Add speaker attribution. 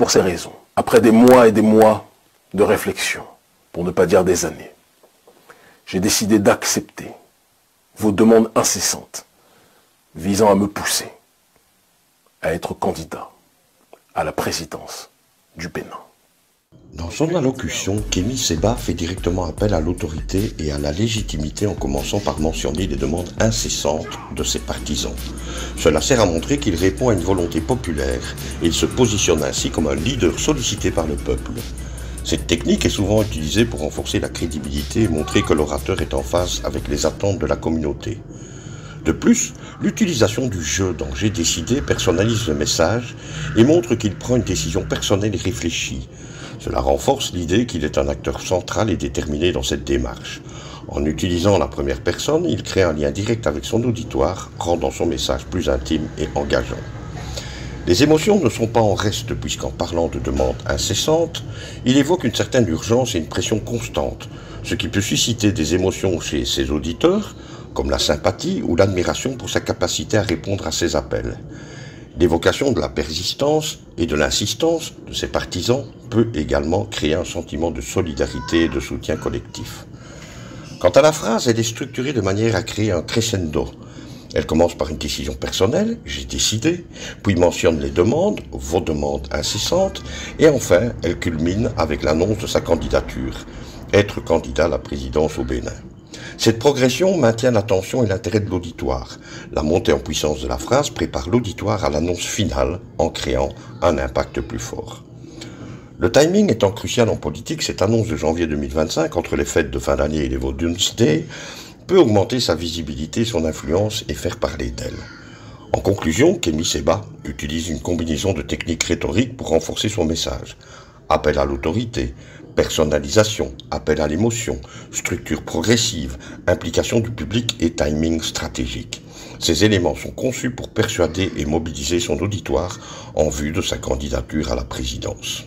Speaker 1: pour ces raisons, après des mois et des mois de réflexion, pour ne pas dire des années, j'ai décidé d'accepter vos demandes incessantes visant à me pousser à être candidat à la présidence du Bénin.
Speaker 2: Dans son allocution, Kémy Séba fait directement appel à l'autorité et à la légitimité en commençant par mentionner les demandes incessantes de ses partisans. Cela sert à montrer qu'il répond à une volonté populaire et il se positionne ainsi comme un leader sollicité par le peuple. Cette technique est souvent utilisée pour renforcer la crédibilité et montrer que l'orateur est en phase avec les attentes de la communauté. De plus, l'utilisation du jeu dont j'ai décidé personnalise le message et montre qu'il prend une décision personnelle et réfléchie. Cela renforce l'idée qu'il est un acteur central et déterminé dans cette démarche. En utilisant la première personne, il crée un lien direct avec son auditoire, rendant son message plus intime et engageant. Les émotions ne sont pas en reste puisqu'en parlant de demandes incessantes, il évoque une certaine urgence et une pression constante, ce qui peut susciter des émotions chez ses auditeurs, comme la sympathie ou l'admiration pour sa capacité à répondre à ses appels. L'évocation de la persistance et de l'insistance de ses partisans peut également créer un sentiment de solidarité et de soutien collectif. Quant à la phrase, elle est structurée de manière à créer un crescendo. Elle commence par une décision personnelle, j'ai décidé, puis mentionne les demandes, vos demandes incessantes, et enfin, elle culmine avec l'annonce de sa candidature, être candidat à la présidence au Bénin. Cette progression maintient l'attention et l'intérêt de l'auditoire. La montée en puissance de la phrase prépare l'auditoire à l'annonce finale en créant un impact plus fort. Le timing étant crucial en politique, cette annonce de janvier 2025 entre les fêtes de fin d'année et les Vodun's Day peut augmenter sa visibilité, son influence et faire parler d'elle. En conclusion, Kémy Séba utilise une combinaison de techniques rhétoriques pour renforcer son message. Appel à l'autorité, personnalisation, appel à l'émotion, structure progressive, implication du public et timing stratégique. Ces éléments sont conçus pour persuader et mobiliser son auditoire en vue de sa candidature à la présidence.